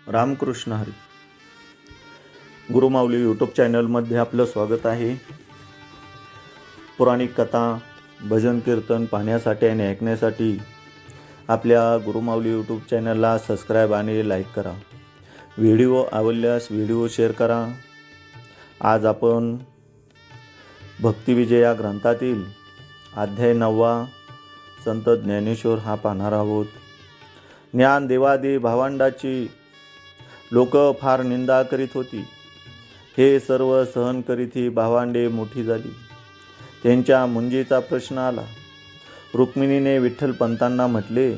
Ramakrishna Hari. Gurumauli YouTube चॅनलमध्ये आपलं स्वागत आहे. पौराणिक कथा, भजन कीर्तन पाहण्यासाठी आणि ऐकण्यासाठी आपल्या गुरुमाऊली यूट्यूब चॅनलला सबस्क्राईब आणि लाईक करा. व्हिडिओ आवडल्यास व्हिडिओ शेअर करा. आज आपण भक्तिविजय या ग्रंथातील अध्याय 9 संत ज्ञानेश्वर हा पाहणार आहोत. ज्ञानदेवादी भावंडाची लोक फार निंदा करीत होती. हे सर्व सहन करीत ही भावंडे मोठी झाली. त्यांच्या मुंजीचा प्रश्न आला. रुक्मिणीने विठ्ठलपंतांना म्हटले,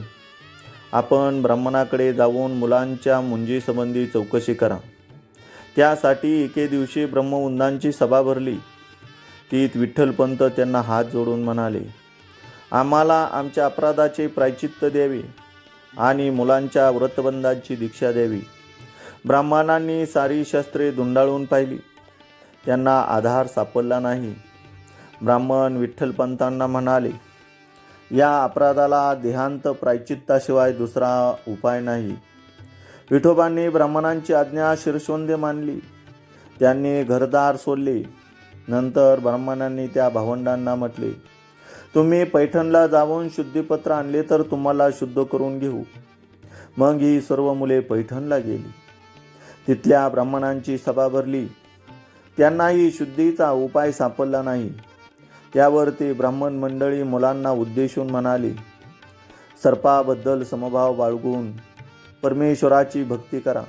आपण ब्राह्मणाकडे जाऊन मुलांच्या मुंजीसंबंधी चौकशी करा. त्यासाठी एके दिवशी ब्रह्मवृंदांची सभा भरली. तीत विठ्ठलपंत त्यांना हात जोडून म्हणाले, आम्हाला आमच्या अपराधाचे प्रायचित्त द्यावे आणि मुलांच्या व्रतबंधाची दीक्षा द्यावी. ब्राह्मणांनी सारी शस्त्रे धुंडाळून पाहिली, त्यांना आधार सापडला नाही. ब्राह्मण विठ्ठलपंतांना म्हणाले, या अपराधाला देहांत प्रायचित्ताशिवाय दुसरा उपाय नाही. विठोबांनी ब्राह्मणांची आज्ञा शिरस्वंद मानली. त्यांनी घरदार सोडले. नंतर ब्राह्मणांनी त्या भावंडांना म्हटले, तुम्ही पैठणला जाऊन शुद्धीपत्र आणले तर तुम्हाला शुद्ध करून घेऊ. मग ही सर्व मुले पैठणला गेली. तिथल्या ब्राह्मणांची सभा भरली. त्यांनाही शुद्धीचा उपाय सापडला नाही. त्यावर ते ब्राह्मण मंडळी मुलांना उद्देशून म्हणाले, सर्पाबद्दल समभाव बाळगून परमेश्वराची भक्ती करा,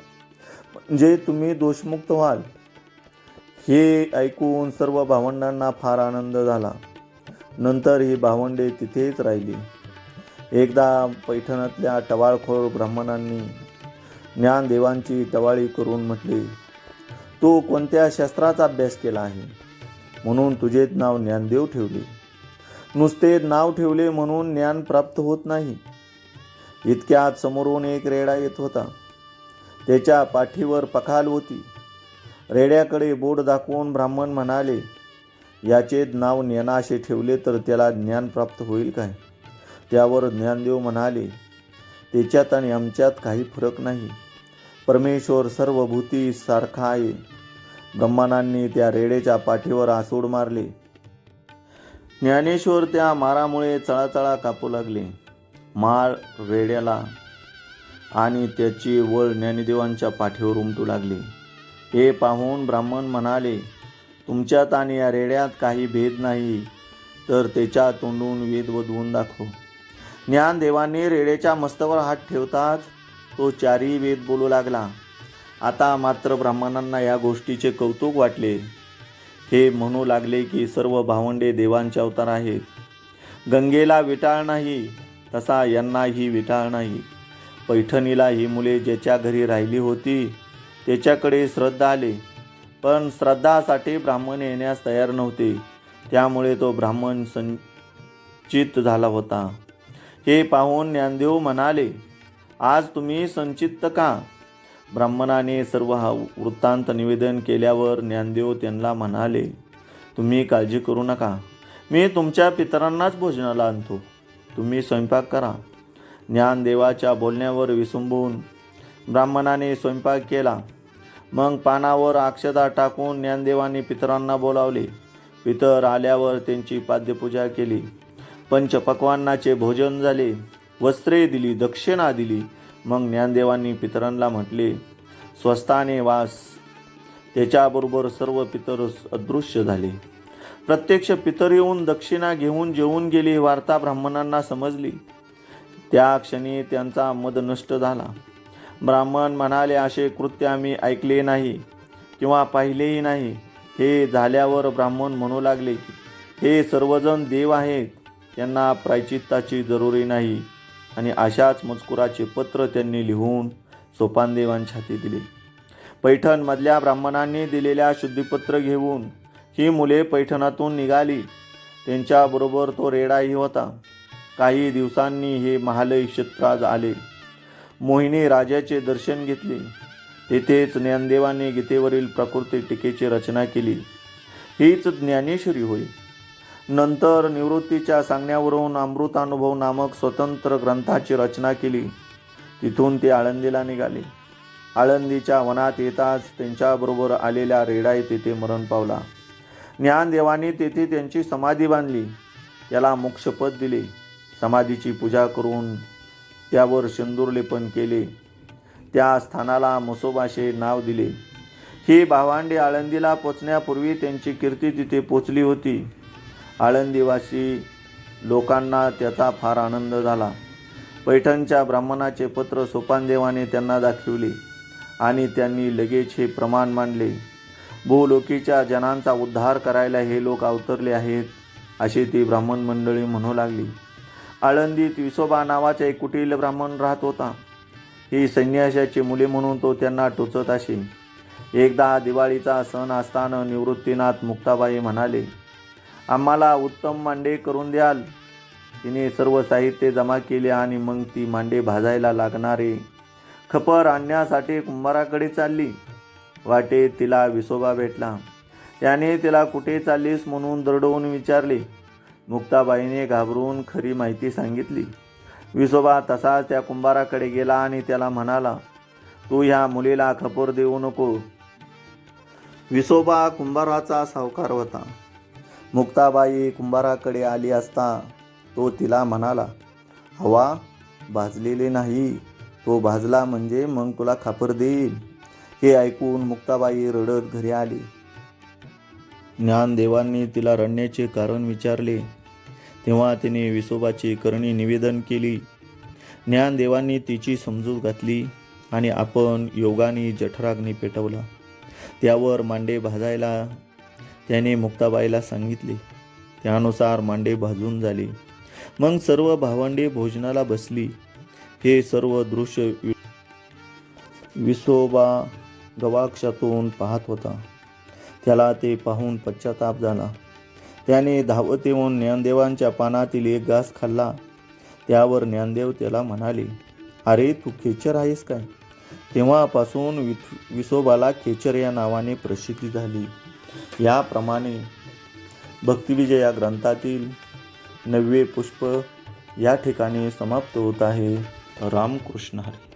म्हणजे तुम्ही दोषमुक्त व्हाल. हे ऐकून सर्व भावंडांना फार आनंद झाला. नंतर ही भावंडे तिथेच राहिली. एकदा पैठणातल्या टवाळखोर ब्राह्मणांनी ज्ञानदेवांची टवाळी करून म्हटले, तू कोणत्या शास्त्राचा अभ्यास केला आहे म्हणून तुझे नाव ज्ञानदेव ठेवले. नुसते नाव ठेवले म्हणून ज्ञान प्राप्त होत नाही. इतक्यात समोरून एक रेडा येत होता. त्याच्या पाठीवर पखाल होती. रेड्याकडे बोट दाखवून ब्राह्मण म्हणाले, याचे नाव ज्ञानाशे ठेवले तर त्याला ज्ञान प्राप्त होईल काय? त्यावर ज्ञानदेव म्हणाले, त्याच्यात आणि आमच्यात काही फरक नाही. परमेश्वर सर्व भूती सारखा आहे. ब्राह्मणांनी त्या रेड्याच्या पाठीवर आसूड मारले. ज्ञानेश्वर त्या मारामुळे चळाचळा कापू लागले. माळ रेड्याला आणि त्याची वळ ज्ञानदेवांच्या पाठीवर उमटू लागले. हे पाहून ब्राह्मण म्हणाले, तुमच्यात आणि या रेड्यात काही भेद नाही, तर त्याच्या तोंडून वेद वदवून दाखव. ज्ञानदेवांनी रेड्याच्या मस्तकावर हात ठेवताच तो चारी वेद बोलू लागला. आता मात्र ब्राह्मणांना या गोष्टीचे कौतुक वाटले. हे म्हणू लागले की सर्व भावंडे देवांचे अवतार आहेत. गंगेला विटाळ नाही तसा यांनाही विटाळ नाही. पैठणीला ही मुले ज्याच्या घरी राहिली होती त्याच्याकडे श्रद्धा आले, पण श्रद्धासाठी ब्राह्मण येण्यास तयार नव्हते. त्यामुळे तो ब्राह्मण संचित झाला होता. हे पाहून ज्ञानदेव म्हणाले, आज तुम्ही संचित का? ब्राह्मणाने सर्व हा वृत्तांत निवेदन केल्यावर ज्ञानदेव त्यांना म्हणाले, तुम्ही काळजी करू नका, मी तुमच्या पितरांनाच भोजनाला आणतो, तुम्ही स्वयंपाक करा. ज्ञानदेवाच्या बोलण्यावर विसंबून ब्राह्मणाने स्वयंपाक केला. मग पानावर अक्षता टाकून ज्ञानदेवांनी पितरांना बोलावले. पितर आल्यावर त्यांची पाद्यपूजा केली. पंचपक्वान्नाचे भोजन झाले. वस्त्रे दिली, दक्षिणा दिली. मग ज्ञानदेवांनी पितरांना म्हटले, स्वस्थाने वास. त्याच्याबरोबर सर्व पितर अदृश्य झाले. प्रत्यक्ष पितर येऊन दक्षिणा घेऊन जेवून गेली. वार्ता ब्राह्मणांना समजली. त्या क्षणी त्यांचा मद नष्ट झाला. ब्राह्मण म्हणाले, असे कृत्य आम्ही ऐकले नाही किंवा पाहिलेही नाही. हे झाल्यावर ब्राह्मण म्हणू लागले की हे सर्वजण देव आहेत, त्यांना प्रायचित्ताची जरुरी नाही. आणि अशाच मजकुराचे पत्र त्यांनी लिहून सोपानदेवांच्या हाती दिले. पैठणमधल्या ब्राह्मणांनी दिलेल्या शुद्धीपत्र घेऊन ही मुले पैठणातून निघाली. त्यांच्याबरोबर तो रेडाही होता. काही दिवसांनी हे महालय क्षेत्रात आले. मोहिनी राजाचे दर्शन घेतले. तेथेच ज्ञानदेवांनी गीतेवरील प्रकृती टीकेची रचना केली. हीच ज्ञानेश्वरी होय. नंतर निवृत्तीच्या सांगण्यावरून अमृतानुभव नामक स्वतंत्र ग्रंथाची रचना केली. तिथून ते आळंदीला निघाले. आळंदीच्या वनात येताच त्यांच्याबरोबर आलेल्या रेडाई तेथे मरण पावला. ज्ञानदेवांनी तेथे त्यांची समाधी बांधली, त्याला मोक्षपद दिले. समाधीची पूजा करून त्यावर शेंदूरलेपन केले. त्या स्थानाला म्हसोबाचे नाव दिले. ही भावंडे आळंदीला पोचण्यापूर्वी त्यांची कीर्ती तिथे पोचली होती. आळंदीवासी लोकांना त्याचा फार आनंद झाला. पैठणच्या ब्राह्मणाचे पत्र सोपानदेवाने त्यांना दाखविले आणि त्यांनी लगेच हे प्रमाण मांडले. भूलोकीच्या जनांचा उद्धार करायला हे लोक अवतरले आहेत, अशी ती ब्राह्मण मंडळी म्हणू लागली. आळंदीत विसोबा नावाचा एक कुटील ब्राह्मण राहत होता. ही संन्याशाची मुले म्हणून तो त्यांना टोचत असे. एकदा दिवाळीचा सण असताना निवृत्तीनाथ मुक्ताबाई म्हणाले, आम्हाला उत्तम मांडे करून द्याल. तिने सर्व साहित्य जमा केले आणि मग ती मांडे भाजायला लागणारे खपर आणण्यासाठी कुंभाराकडे चालली. वाटेत तिला विसोबा भेटला. त्याने तिला कुठे चाललीस म्हणून दरडवून विचारले. मुक्ताबाईने घाबरून खरी माहिती सांगितली. विसोबा तसाच त्या कुंभाराकडे गेला आणि त्याला म्हणाला, तू ह्या मुलीला खपर देऊ नको. विसोबा कुंभाराचा सावकार होता. मुक्ताबाई कुंभाराकडे आली असता तो तिला म्हणाला, हवा भाजलेले नाही, तो भाजला म्हणजे मग तुला खापर देईल. हे ऐकून मुक्ताबाई रडत घरी आली. ज्ञानदेवांनी तिला रडण्याचे कारण विचारले. तेव्हा तिने विसोबाची करणी निवेदन केली. ज्ञानदेवांनी तिची समजूत घातली आणि आपण योगाने जठराग्नी पेटवला. त्यावर मांडे भाजायला त्याने मुक्ताबाईला सांगितले. त्यानुसार मांडे भाजून झाले. मग सर्व भावंडे भोजनाला बसली. हे सर्व दृश्य विसोबा गवाक्षातून पाहत होता. त्याला ते पाहून पश्चाताप झाला. त्याने धावत येऊन ज्ञानदेवांच्या पानातील एक घास खाल्ला. त्यावर ज्ञानदेव त्याला म्हणाले, अरे तू खेचर आहेस काय? तेव्हापासून विसोबाला खेचर या नावाने प्रसिद्धी झाली. याप्रमाणे भक्तिविजय या ग्रंथातील 9वे पुष्प या ठिकाणी समाप्त होत आहे. रामकृष्ण हरी.